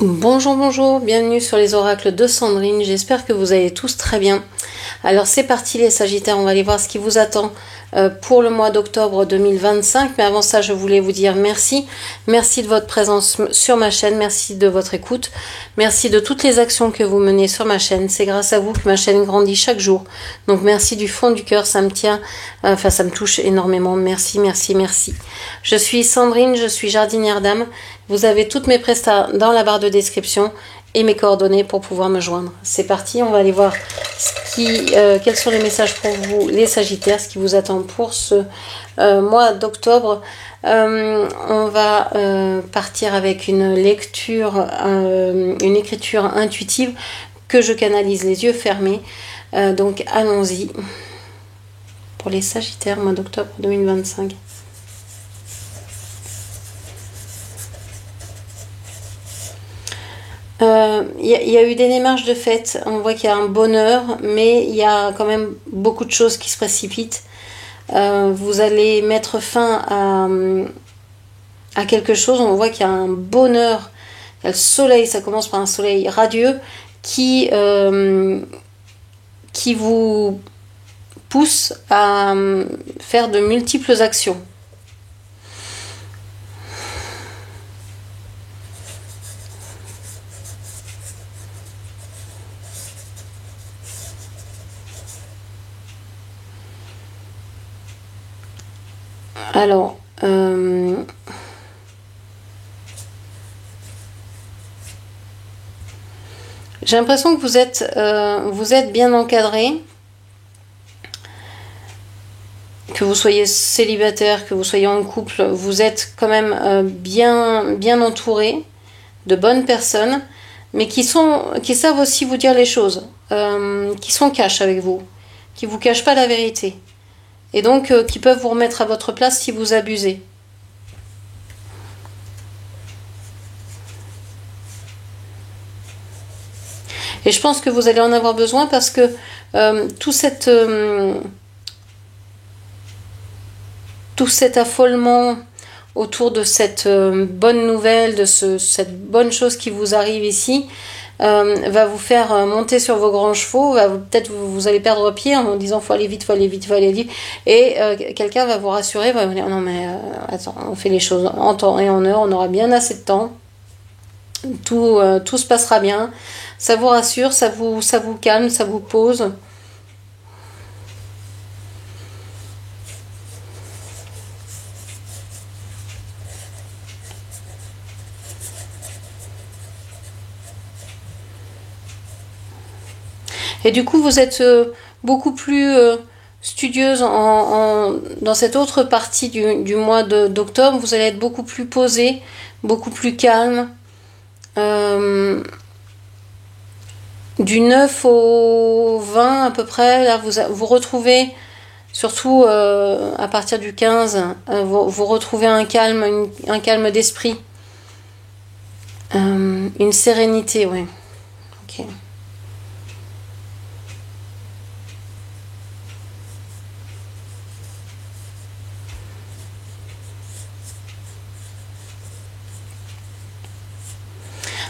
Bonjour, bonjour, bienvenue sur les oracles de Sandrine, j'espère que vous allez tous très bien. Alors c'est parti les Sagittaires, on va aller voir ce qui vous attend pour le mois d'octobre 2025, mais avant ça je voulais vous dire merci. Merci de votre présence sur ma chaîne, merci de votre écoute, merci de toutes les actions que vous menez sur ma chaîne, c'est grâce à vous que ma chaîne grandit chaque jour. Donc merci du fond du cœur, ça me tient, ça me touche énormément, merci, merci, merci. Je suis Sandrine, je suis jardinière d'âme. Vous avez toutes mes prestats dans la barre de description et mes coordonnées pour pouvoir me joindre. C'est parti, on va aller voir quels sont les messages pour vous, les Sagittaires, ce qui vous attend pour ce mois d'octobre. On va partir avec une lecture, une écriture intuitive que je canalise les yeux fermés. Donc allons-y pour les Sagittaires, mois d'octobre 2025. Il y a eu des démarches de fête, on voit qu'il y a un bonheur, mais il y a quand même beaucoup de choses qui se précipitent. Vous allez mettre fin à quelque chose, on voit qu'il y a un bonheur, il y a le soleil, ça commence par un soleil radieux qui vous pousse à faire de multiples actions. Alors, j'ai l'impression que vous êtes bien encadré, que vous soyez célibataire, que vous soyez en couple, vous êtes quand même bien entouré de bonnes personnes, mais qui savent aussi vous dire les choses, qui sont cash avec vous, qui vous cachent pas la vérité. Et donc qui peuvent vous remettre à votre place si vous abusez. Et je pense que vous allez en avoir besoin parce que tout cet affolement autour de cette bonne nouvelle, de cette bonne chose qui vous arrive ici, va vous faire monter sur vos grands chevaux, peut-être vous allez perdre pied en disant faut aller vite, faut aller vite, faut aller vite, et quelqu'un va vous rassurer, va vous dire non mais attends, on fait les choses en temps et en heure, on aura bien assez de temps, tout se passera bien, ça vous rassure, ça vous calme, ça vous pose. Et du coup, vous êtes beaucoup plus studieuse dans cette autre partie du mois d'octobre. Vous allez être beaucoup plus posée, beaucoup plus calme. Du 9 au 20 à peu près, là, vous retrouvez, surtout à partir du 15, vous retrouvez un calme d'esprit. Une sérénité, ouais. Ok.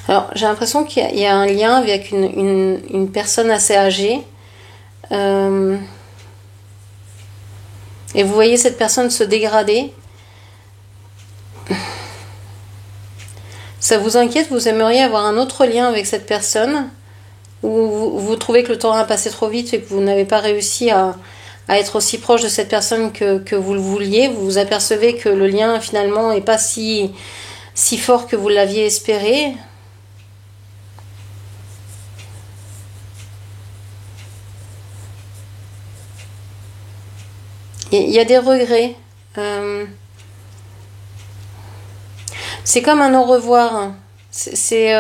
Alors, j'ai l'impression qu'il y a un lien avec une personne assez âgée. Et vous voyez cette personne se dégrader. Ça vous inquiète, vous aimeriez avoir un autre lien avec cette personne, ou vous trouvez que le temps a passé trop vite et que vous n'avez pas réussi à être aussi proche de cette personne que vous le vouliez. Vous vous apercevez que le lien finalement n'est pas si fort que vous l'aviez espéré. Il y a des regrets. C'est comme un au revoir. C'est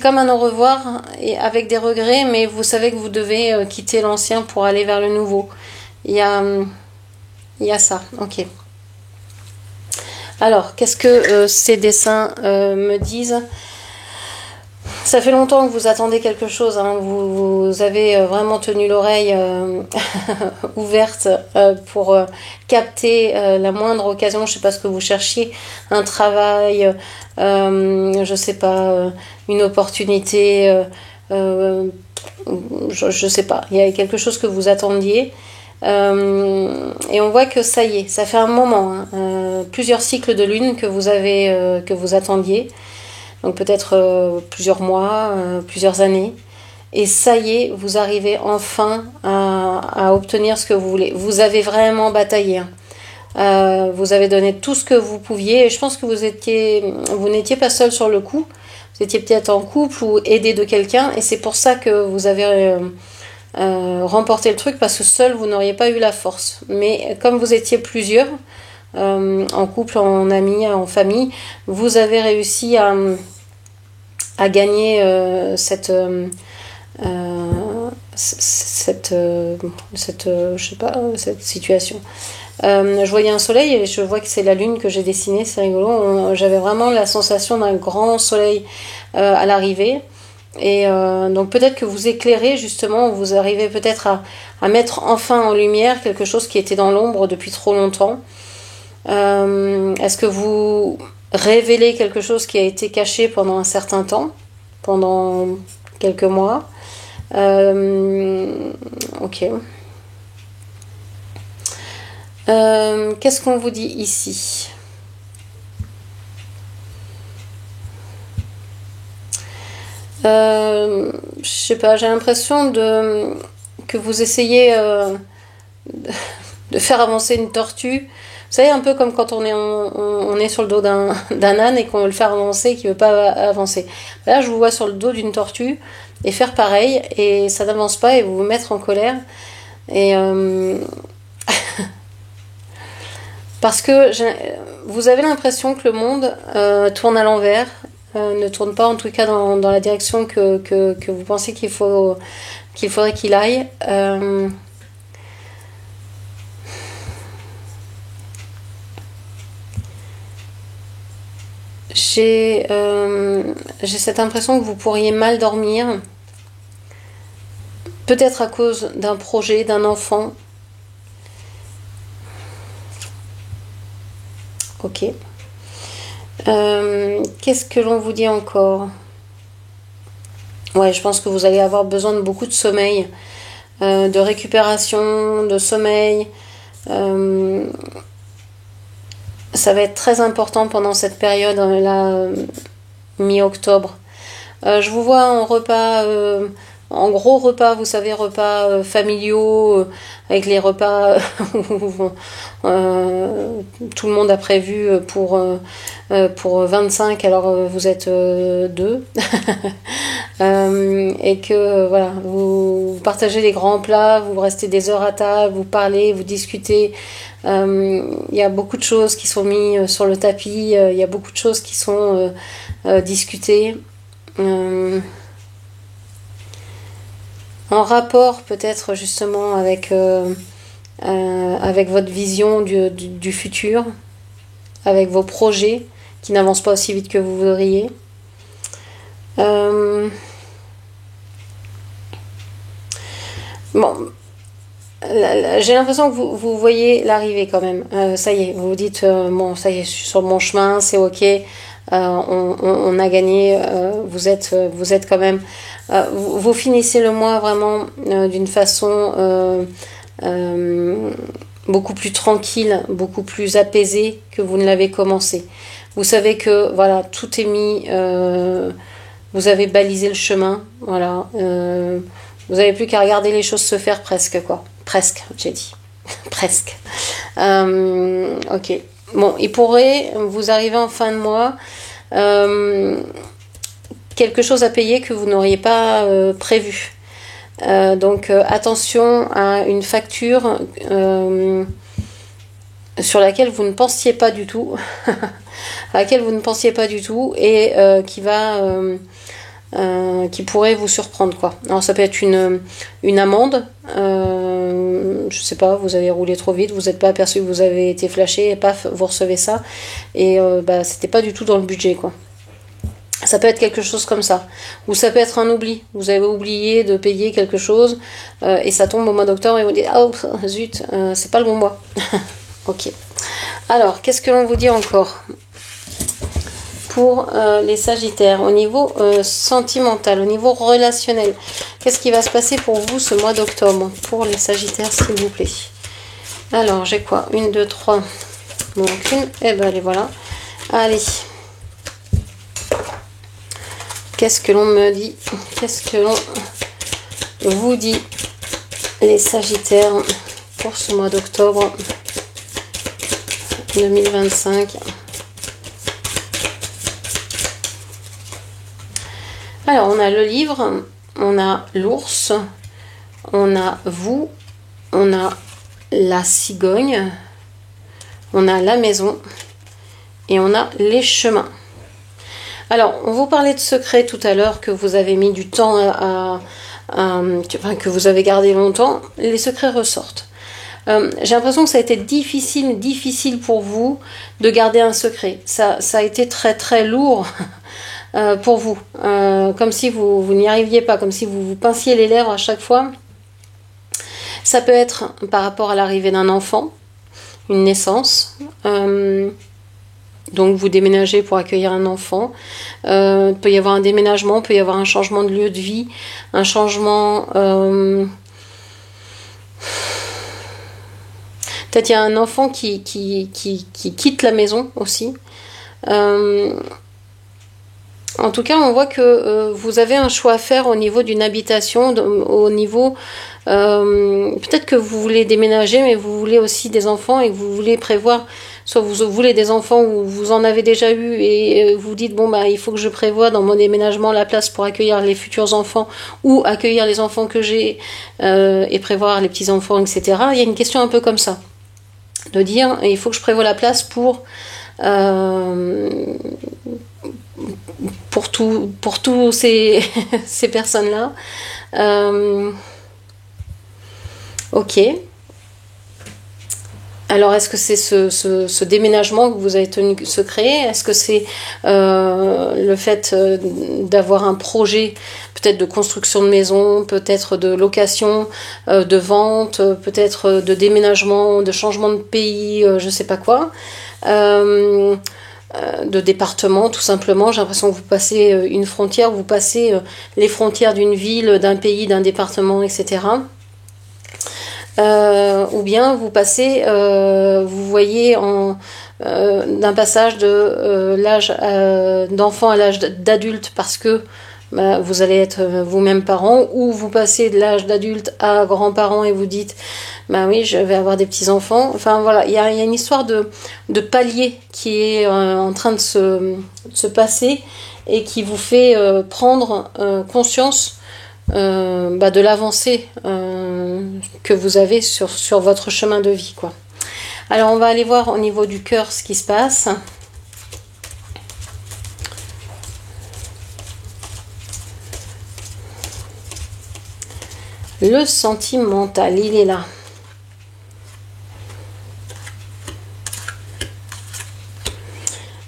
comme un au revoir et avec des regrets, mais vous savez que vous devez quitter l'ancien pour aller vers le nouveau. Il y a ça. Ok. Alors, qu'est-ce que ces dessins me disent ? Ça fait longtemps que vous attendez quelque chose, hein. Vous avez vraiment tenu l'oreille ouverte pour capter la moindre occasion. Je sais pas ce que vous cherchiez, un travail, je sais pas, une opportunité, je sais pas. Il y a quelque chose que vous attendiez. Et on voit que ça y est, ça fait un moment, hein, plusieurs cycles de lune que vous avez, que vous attendiez. Donc peut-être plusieurs mois, plusieurs années. Et ça y est, vous arrivez enfin à obtenir ce que vous voulez. Vous avez vraiment bataillé, hein. Vous avez donné tout ce que vous pouviez. Et je pense que vous n'étiez pas seul sur le coup. Vous étiez peut-être en couple ou aidé de quelqu'un. Et c'est pour ça que vous avez remporté le truc, parce que seul, vous n'auriez pas eu la force. Mais comme vous étiez plusieurs, en couple, en amis, en famille, vous avez réussi à gagner cette situation. Je voyais un soleil et je vois que c'est la lune que j'ai dessinée, c'est rigolo. J'avais vraiment la sensation d'un grand soleil à l'arrivée. Et donc peut-être que vous éclairez justement, vous arrivez peut-être à mettre enfin en lumière quelque chose qui était dans l'ombre depuis trop longtemps. Est-ce que vous révélez quelque chose qui a été caché pendant un certain temps, pendant quelques mois? Ok. Qu'est-ce qu'on vous dit ici? Je sais pas, j'ai l'impression que vous essayez de faire avancer une tortue. Vous savez, un peu comme quand on est sur le dos d'un âne et qu'on veut le faire avancer et qu'il ne veut pas avancer. Là, je vous vois sur le dos d'une tortue et faire pareil, et ça n'avance pas, et vous vous mettre en colère. Et parce que vous avez l'impression que le monde tourne à l'envers, ne tourne pas en tout cas dans la direction que vous pensez qu'il faudrait qu'il aille. J'ai cette impression que vous pourriez mal dormir, peut-être à cause d'un projet, d'un enfant. Ok. Qu'est-ce que l'on vous dit encore? Ouais, je pense que vous allez avoir besoin de beaucoup de sommeil, de récupération, de sommeil. Ça va être très important pendant cette période, là, mi-octobre. Je vous vois en repas, en gros repas, vous savez, repas familiaux, avec les repas où tout le monde a prévu pour 25, alors vous êtes deux. Et que voilà, vous partagez les grands plats, vous restez des heures à table, vous parlez, vous discutez. Il y a beaucoup de choses qui sont mises sur le tapis, il y a beaucoup de choses qui sont discutées. En rapport peut-être justement avec votre vision du futur, avec vos projets qui n'avancent pas aussi vite que vous voudriez. Bon, j'ai l'impression que vous voyez l'arrivée quand même. Ça y est, vous vous dites, bon, ça y est, je suis sur mon chemin, c'est ok. On a gagné, vous êtes quand même, vous finissez le mois vraiment d'une façon beaucoup plus tranquille, beaucoup plus apaisée que vous ne l'avez commencé. Vous savez que voilà, tout est mis, vous avez balisé le chemin, voilà, vous n'avez plus qu'à regarder les choses se faire presque, quoi. Presque, j'ai dit. Presque. Ok. Bon, il pourrait vous arriver en fin de mois quelque chose à payer que vous n'auriez pas prévu. Donc attention à une facture sur laquelle vous ne pensiez pas du tout, à laquelle vous ne pensiez pas du tout, et qui pourrait vous surprendre, quoi. Alors ça peut être une amende, je sais pas, vous avez roulé trop vite, vous n'êtes pas aperçu que vous avez été flashé, et paf, vous recevez ça, et c'était pas du tout dans le budget, quoi. Ça peut être quelque chose comme ça. Ou ça peut être un oubli. Vous avez oublié de payer quelque chose et ça tombe au mois d'octobre et vous dites « Ah, oh, zut, c'est pas le bon mois. » Ok. Alors, qu'est-ce que l'on vous dit encore pour les Sagittaires au niveau sentimental, au niveau relationnel? Qu'est-ce qui va se passer pour vous ce mois d'octobre pour les Sagittaires, s'il vous plaît? Alors, j'ai quoi? 1, 2, 3. Donc une. Et ben allez, voilà. Allez. Qu'est-ce que l'on me dit? Qu'est-ce que l'on vous dit, les Sagittaires, pour ce mois d'octobre 2025? Alors, on a le livre, on a l'ours, on a vous, on a la cigogne, on a la maison et on a les chemins. Alors, on vous parlait de secrets tout à l'heure que vous avez mis du temps enfin, que vous avez gardé longtemps. Les secrets ressortent. J'ai l'impression que ça a été difficile pour vous de garder un secret. Ça a été très très lourd pour vous. Comme si vous n'y arriviez pas, comme si vous vous pinciez les lèvres à chaque fois. Ça peut être par rapport à l'arrivée d'un enfant, une naissance. Donc vous déménagez pour accueillir un enfant. Il peut y avoir un déménagement, il peut y avoir un changement de lieu de vie, un changement... Peut-être il y a un enfant qui quitte la maison aussi. En tout cas, on voit que vous avez un choix à faire au niveau d'une habitation, au niveau... peut-être que vous voulez déménager, mais vous voulez aussi des enfants et que vous voulez prévoir... Soit vous voulez des enfants ou vous en avez déjà eu et vous dites, bon, bah, il faut que je prévoie dans mon déménagement la place pour accueillir les futurs enfants ou accueillir les enfants que j'ai et prévoir les petits-enfants, etc. Il y a une question un peu comme ça. De dire, il faut que je prévoie la place pour tous ces, ces personnes-là. Ok. Alors, est-ce que c'est ce déménagement que vous avez tenu secret? Est-ce que c'est le fait d'avoir un projet, peut-être de construction de maison, peut-être de location, de vente, peut-être de déménagement, de changement de pays, je sais pas quoi, de département, tout simplement? J'ai l'impression que vous passez une frontière, vous passez les frontières d'une ville, d'un pays, d'un département, etc. Ou bien vous passez, vous voyez d'un passage de l'âge d'enfant à l'âge d'adulte parce que vous allez être vous-même parent, ou vous passez de l'âge d'adulte à grands-parents et vous dites oui, je vais avoir des petits-enfants. Enfin voilà, il y a une histoire de palier qui est en train de se passer et qui vous fait prendre conscience de l'avancée que vous avez sur votre chemin de vie, quoi. Alors on va aller voir au niveau du cœur ce qui se passe. Le sentimental, il est là.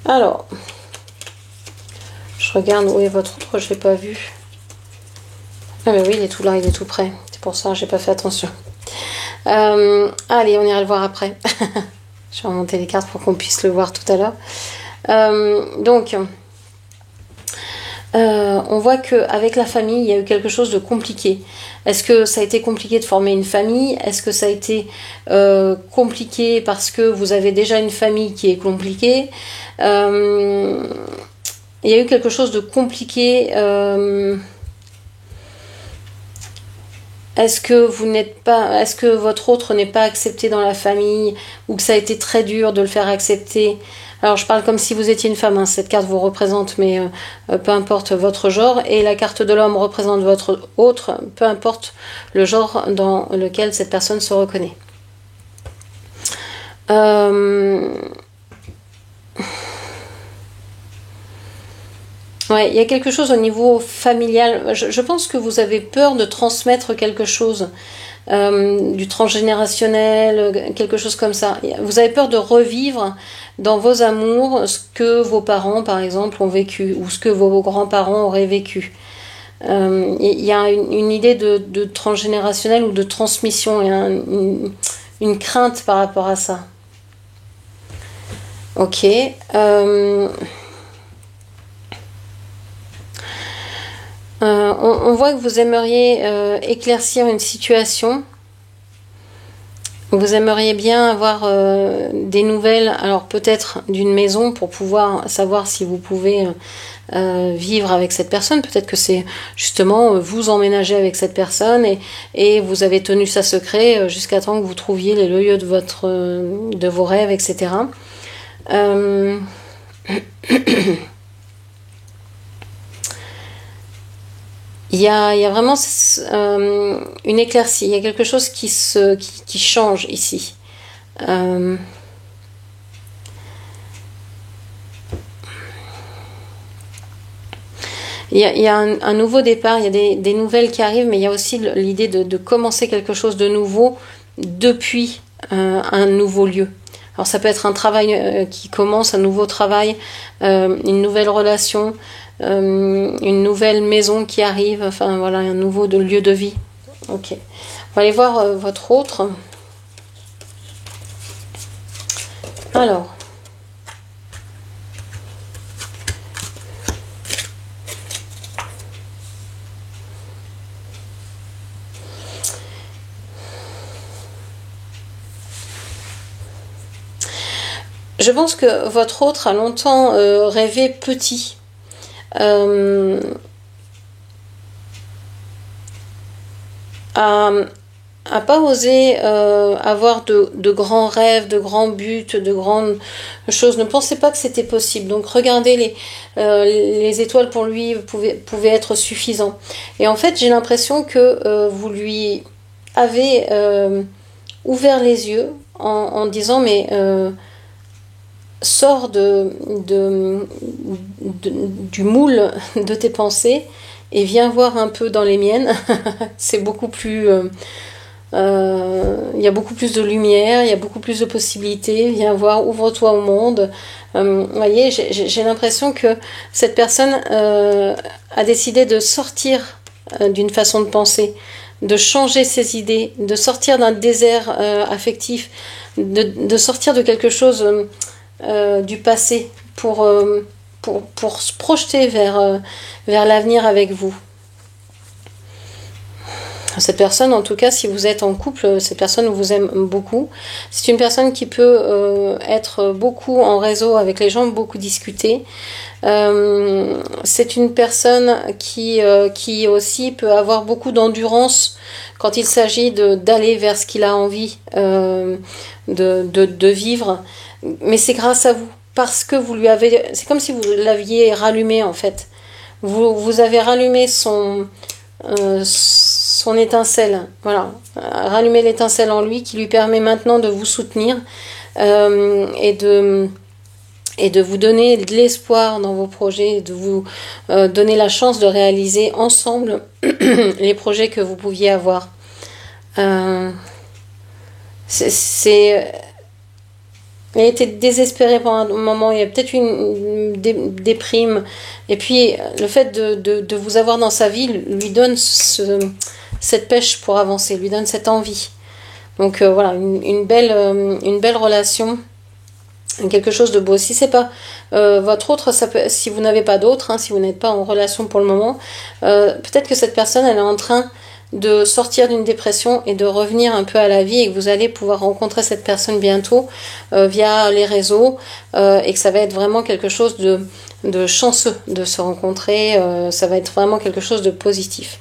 Alors, je regarde où est votre autre, je l'ai pas vu. Ah mais oui, il est tout là, il est tout près. C'est pour ça que j'ai pas fait attention. Allez, on ira le voir après. Je vais remonter les cartes pour qu'on puisse le voir tout à l'heure. Donc, on voit qu'avec la famille, il y a eu quelque chose de compliqué. Est-ce que ça a été compliqué de former une famille? Est-ce que ça a été compliqué parce que vous avez déjà une famille qui est compliquée? Il y a eu quelque chose de compliqué. Est-ce que votre autre n'est pas accepté dans la famille, ou que ça a été très dur de le faire accepter? Alors je parle comme si vous étiez une femme, hein. Cette carte vous représente, mais peu importe votre genre, et la carte de l'homme représente votre autre, peu importe le genre dans lequel cette personne se reconnaît. Ouais, il y a quelque chose au niveau familial. Je pense que vous avez peur de transmettre quelque chose. du transgénérationnel, quelque chose comme ça. Vous avez peur de revivre dans vos amours ce que vos parents, par exemple, ont vécu ou ce que vos grands-parents auraient vécu. Il y a une idée de transgénérationnel ou de transmission, une crainte par rapport à ça. Ok. On voit que vous aimeriez éclaircir une situation. Vous aimeriez bien avoir des nouvelles, alors peut-être d'une maison pour pouvoir savoir si vous pouvez vivre avec cette personne. Peut-être que c'est justement vous emménager avec cette personne et vous avez tenu ça secret jusqu'à temps que vous trouviez les lieux de vos rêves, etc. Il y a vraiment une éclaircie, il y a quelque chose qui change ici. Il y a un nouveau départ, il y a des nouvelles qui arrivent, mais il y a aussi l'idée de commencer quelque chose de nouveau depuis un nouveau lieu. Alors ça peut être un travail qui commence, un nouveau travail, une nouvelle relation, une nouvelle maison qui arrive, enfin voilà, un nouveau lieu de vie. Ok. On va aller voir votre autre. Alors. Je pense que votre autre a longtemps rêvé petit. A pas osé avoir de grands rêves, de grands buts, de grandes choses. Ne pensez pas que c'était possible. Donc regardez les étoiles pour lui pouvaient être suffisants. Et en fait, j'ai l'impression que vous lui avez ouvert les yeux en disant mais sors du moule de tes pensées et viens voir un peu dans les miennes. C'est beaucoup plus il y a beaucoup plus de lumière, il y a beaucoup plus de possibilités. Viens voir, ouvre-toi au monde. Vous voyez, j'ai l'impression que cette personne a décidé de sortir d'une façon de penser, de changer ses idées, de sortir d'un désert affectif, de sortir de quelque chose du passé pour se projeter vers l'avenir avec vous. Cette personne, en tout cas, si vous êtes en couple, cette personne vous aime beaucoup. C'est une personne qui peut être beaucoup en réseau avec les gens, beaucoup discuter. C'est une personne qui aussi peut avoir beaucoup d'endurance quand il s'agit d'aller vers ce qu'il a envie de vivre. Mais c'est grâce à vous, parce que vous lui avez... C'est comme si vous l'aviez rallumé, en fait. Vous avez rallumé son étincelle, voilà, rallumer l'étincelle en lui qui lui permet maintenant de vous soutenir et de vous donner de l'espoir dans vos projets, de vous donner la chance de réaliser ensemble les projets que vous pouviez avoir. Il a été désespéré pendant un moment, il y a peut-être une déprime, et puis le fait de vous avoir dans sa vie lui donne cette pêche pour avancer, lui donne cette envie. Donc voilà, une belle relation, quelque chose de beau. Si c'est pas votre autre, ça peut, si vous n'avez pas d'autre, si vous n'êtes pas en relation pour le moment, peut-être que cette personne elle est en train de sortir d'une dépression et de revenir un peu à la vie, et que vous allez pouvoir rencontrer cette personne bientôt via les réseaux, et que ça va être vraiment quelque chose de chanceux de se rencontrer, ça va être vraiment quelque chose de positif.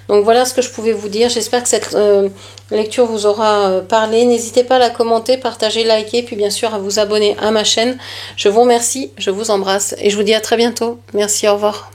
Donc voilà ce que je pouvais vous dire. J'espère que cette lecture vous aura parlé. N'hésitez pas à la commenter, partager, liker, puis bien sûr à vous abonner à ma chaîne. Je vous remercie, je vous embrasse et je vous dis à très bientôt. Merci, au revoir.